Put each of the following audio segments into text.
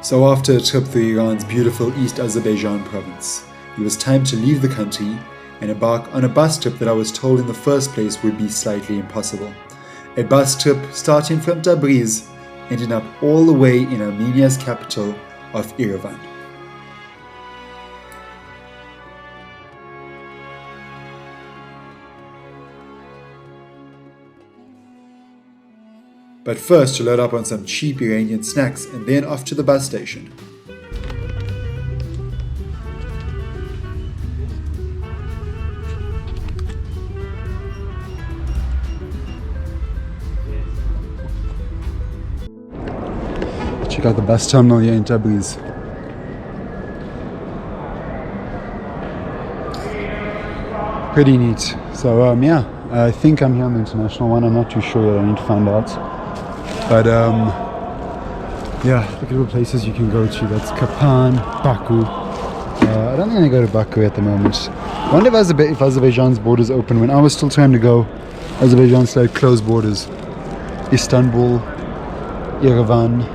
So after a trip through Iran's beautiful East Azerbaijan province, it was time to leave the country and embark on a bus trip that I was told in the first place would be slightly impossible. A bus trip starting from Tabriz, ending up all the way in Armenia's capital of Yerevan. But first to load up on some cheap Iranian snacks and then off to the bus station. Check out the bus terminal here in Tabriz. Pretty neat. So yeah, I think I'm here on the international one. I'm not too sure yet. I need to find out. But yeah, look at all the places you can go to. That's KAPAN, Baku. I don't think I go to Baku at the moment. I wonder if Azerbaijan's borders open. When I was still trying to go, Azerbaijan started closed borders. Istanbul, Yerevan.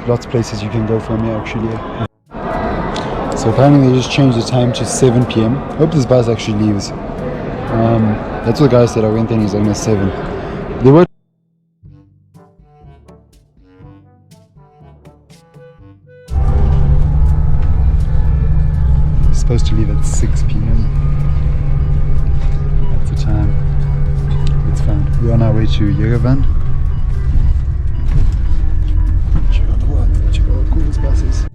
Lots of places you can go from here actually. So apparently they just changed the time to 7 p.m. Hope this bus actually leaves. That's what the guy said. I went there and he's like, no, 7. They were supposed to leave at 6 p.m. That's the time. It's fine. We're on our way to Yerevan. Check out how cool this bus is.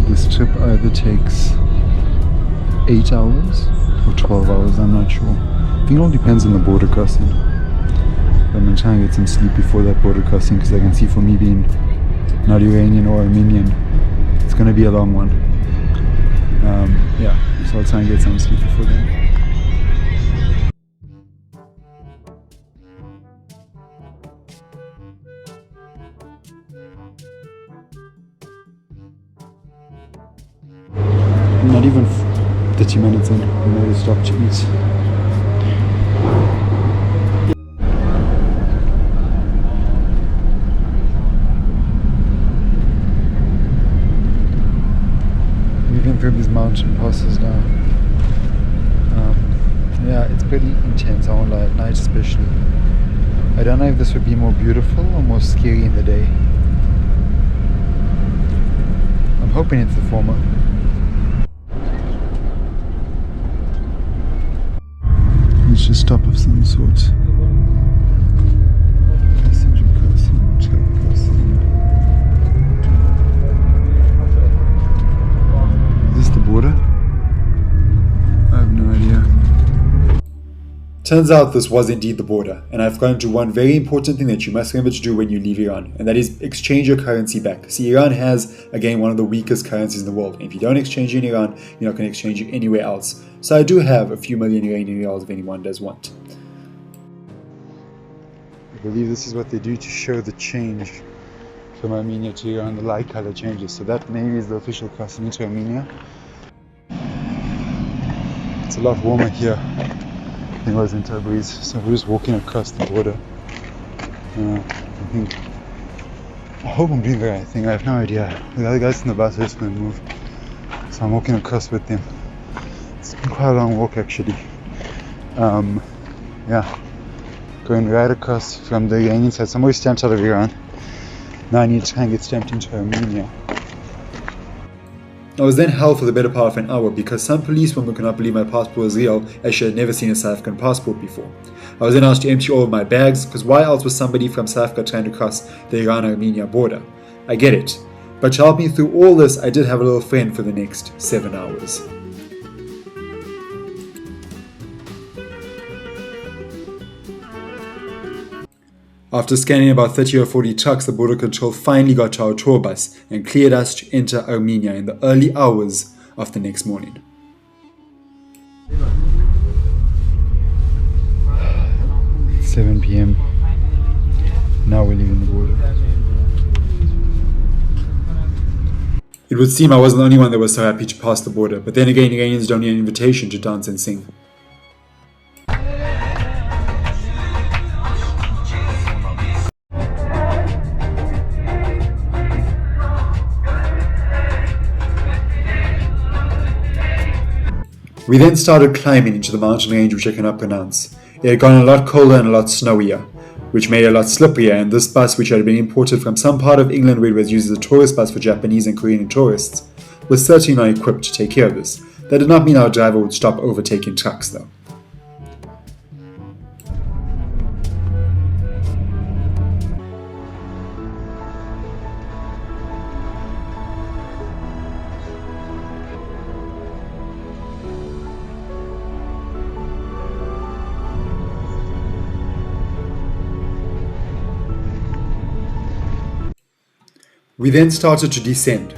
This trip either takes 8 hours or 12 hours, I'm not sure. I think it all depends on the border crossing. But I'm going to try and get some sleep before that border crossing because I can see for me being not Iranian or Armenian, it's going to be a long one. Yeah, so I'll try and get some sleep before then. Not even 30 minutes in, we made a stop to eat. Moving through these mountain passes now. Yeah, it's pretty intense, I won't lie, at night especially. I don't know if this would be more beautiful or more scary in the day. I'm hoping it's the former. It's just stop of some sort. Passenger crossing, truck crossing. Is this the border? I have no idea. Turns out this was indeed the border, and I've gone to one very important thing that you must remember to do when you leave Iran, and that is exchange your currency back. See, Iran has, again, one of the weakest currencies in the world, and if you don't exchange it in Iran, you're not going to exchange it anywhere else. So I do have a few million Iranian riyals if anyone does want. I believe this is what they do to show the change from Armenia to Iran, the light color changes. So that maybe is the official crossing into Armenia. It's a lot warmer here than it was in Tabriz, so we're just walking across the border. I hope I'm doing the right thing, I have no idea. The other guys in the bus are just going to move, so I'm walking across with them. It's been quite a long walk actually. Yeah, going right across from the Iranian side. So I'm always stamped out of Iran. Now I need to try and get stamped into Armenia. I was then held for the better part of an hour because some policewoman could not believe my passport was real, as she had never seen a South African passport before. I was then asked to empty all of my bags because why else was somebody from South Africa trying to cross the Iran-Armenia border? I get it. But to help me through all this, I did have a little friend for the next 7 hours. After scanning about 30 or 40 trucks, the border control finally got to our tour bus and cleared us to enter Armenia in the early hours of the next morning. It's 7 p.m. Now we're leaving the border. It would seem I wasn't the only one that was so happy to pass the border, but then again, Iranians don't need an invitation to dance and sing. We then started climbing into the mountain range, which I cannot pronounce. It had gotten a lot colder and a lot snowier, which made it a lot slipperier, and this bus, which had been imported from some part of England where it was used as a tourist bus for Japanese and Korean tourists, was certainly not equipped to take care of this. That did not mean our driver would stop overtaking trucks, though. We then started to descend,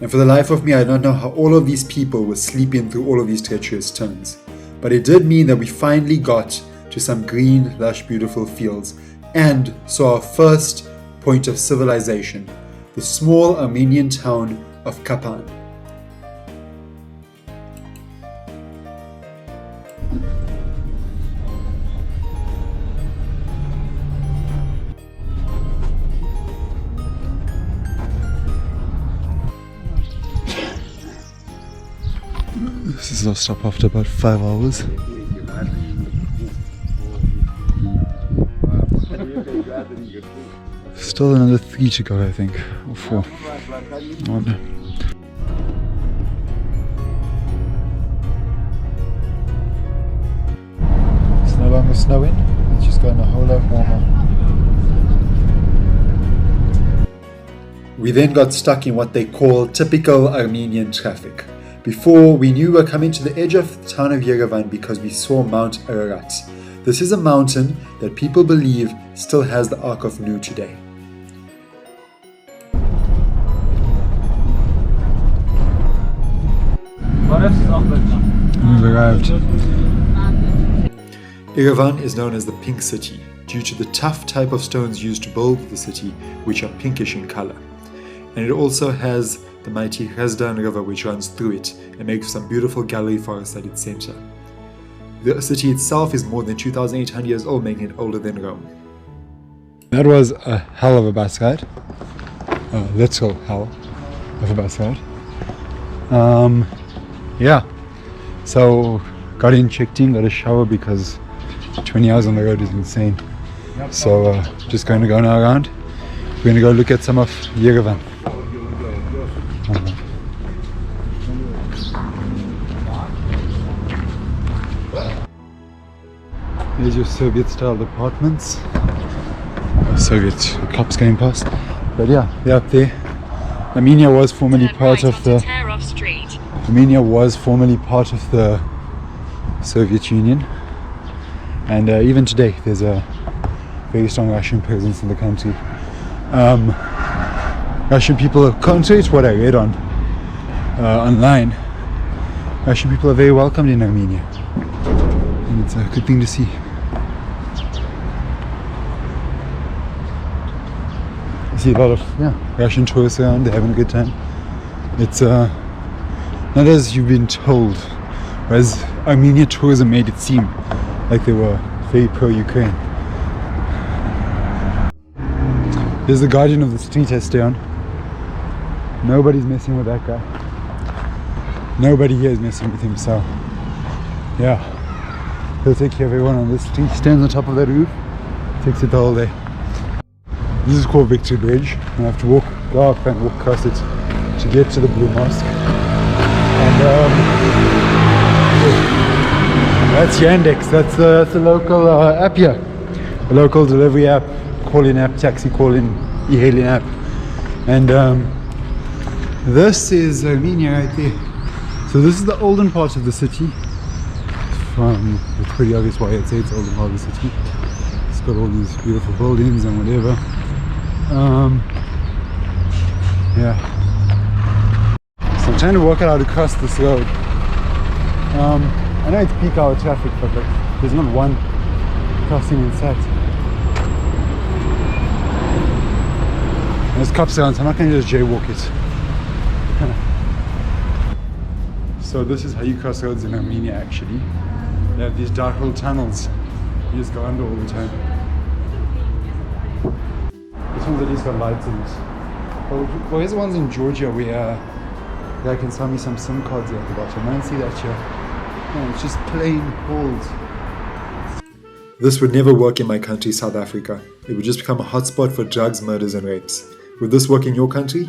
and for the life of me I don't know how all of these people were sleeping through all of these treacherous turns. But it did mean that we finally got to some green, lush, beautiful fields and saw our first point of civilization, the small Armenian town of KAPAN. This is our stop after about 5 hours. Still another 3 to go, I think, or 4. I wonder. It's no longer snowing, it's just gotten a whole lot warmer. We then got stuck in what they call typical Armenian traffic. Before, we knew we were coming to the edge of the town of Yerevan because we saw Mount Ararat. This is a mountain that people believe still has the Ark of Noah today. We've arrived. Yerevan is known as the Pink City due to the tough type of stones used to build the city, which are pinkish in color. And it also has the mighty Hrazdan River which runs through it and makes some beautiful gallery forests at its center. The city itself is more than 2,800 years old, making it older than Rome. That was a hell of a bus ride. A literal hell of a bus ride. Yeah, so got in, checked in, got a shower because 20 hours on the road is insane. So just going to go now around. We're going to go look at some of Yerevan. There's your Soviet-style apartments. Soviet cops going past. But yeah, they're up there. Armenia was formerly part of the Soviet Union, and even today there's a very strong Russian presence in the country. Russian people, contrary to what I read on online, Russian people are very welcomed in Armenia, and it's a good thing to see. I see a lot of Russian tourists around, they're having a good time. It's not as you've been told, whereas Armenia tourism made it seem like they were very pro-Ukraine. There's the guardian of the street has stay on. Nobody's messing with that guy. Nobody here is messing with him, so yeah. He'll take care of everyone on this street. He stands on top of that roof, takes it the whole day. This is called Victory Bridge. I have to go up and walk across it to get to the Blue Mosque. And that's Yandex. That's the local app here. A local delivery app, call-in app, taxi call-in, e-hailing app. And this is Armenia right there. So this is the olden part of the city. It's pretty obvious why I'd say it's the olden part of the city. It's got all these beautiful buildings and whatever. Yeah. So I'm trying to work out how to cross this road. I know it's peak hour traffic, but like, there's not one crossing in sight. There's cops around, so I'm not going to just jaywalk it. So this is how you cross roads in Armenia actually. They have these dark little tunnels you just go under all the time. This one's at least got lights in it. Well, here's the ones in Georgia where I can sell me some SIM cards at the bottom. I don't see that here. No, it's just plain holes. This would never work in my country, South Africa. It would just become a hotspot for drugs, murders and rapes. Would this work in your country?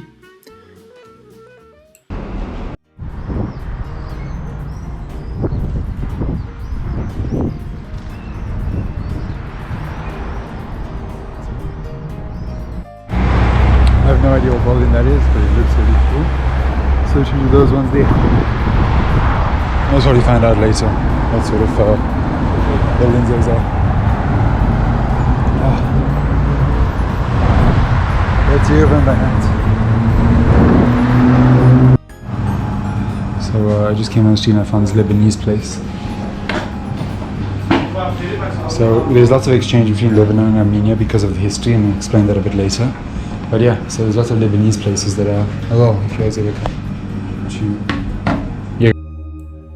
I have no idea what building that is, but it looks really cool. Searching for those ones there. I'll probably find out later what sort of buildings those are. That's Yerevan by night. So I just came on the street and I found this Lebanese place. So there's lots of exchange between Lebanon and Armenia because of the history, and I'll explain that a bit later. But yeah, so there's lots of Lebanese places that are, well, if you guys ever come to...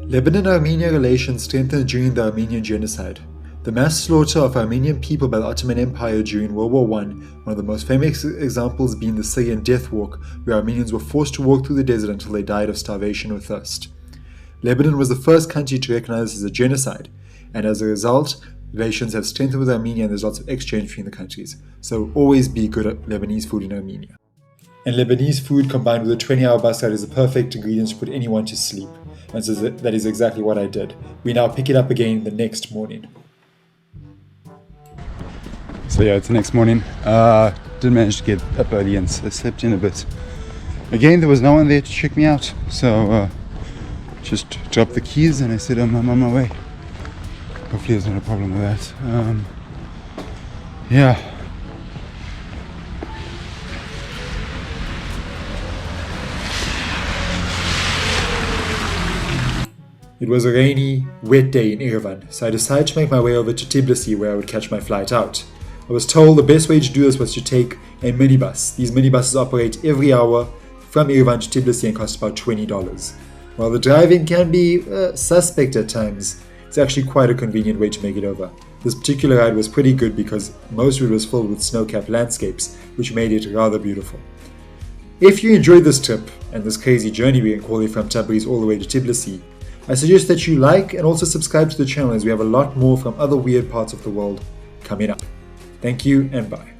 Lebanon and Armenia relations strengthened during the Armenian genocide. The mass slaughter of Armenian people by the Ottoman Empire during World War I, one of the most famous examples being the Syrian death walk, where Armenians were forced to walk through the desert until they died of starvation or thirst. Lebanon was the first country to recognize this as a genocide, and as a result, relations have strengthened with Armenia and there's lots of exchange between the countries. So always be good at Lebanese food in Armenia. And Lebanese food combined with a 20-hour bus ride is the perfect ingredient to put anyone to sleep. And so that is exactly what I did. We now pick it up again the next morning. So yeah, it's the next morning. Didn't manage to get up early and I slept in a bit. Again, there was no one there to check me out. So just dropped the keys and I said I'm on my way. Hopefully there's not a problem with that. Yeah. It was a rainy, wet day in Yerevan, so I decided to make my way over to Tblisi where I would catch my flight out. I was told the best way to do this was to take a minibus. These minibuses operate every hour from Yerevan to Tblisi and cost about $20. While the driving can be suspect at times, it's actually quite a convenient way to make it over. This particular ride was pretty good because most of it was filled with snow-capped landscapes, which made it rather beautiful. If you enjoyed this trip and this crazy journey we can call it from Tabriz all the way to Tblisi, I suggest that you like and also subscribe to the channel as we have a lot more from other weird parts of the world coming up. Thank you and bye.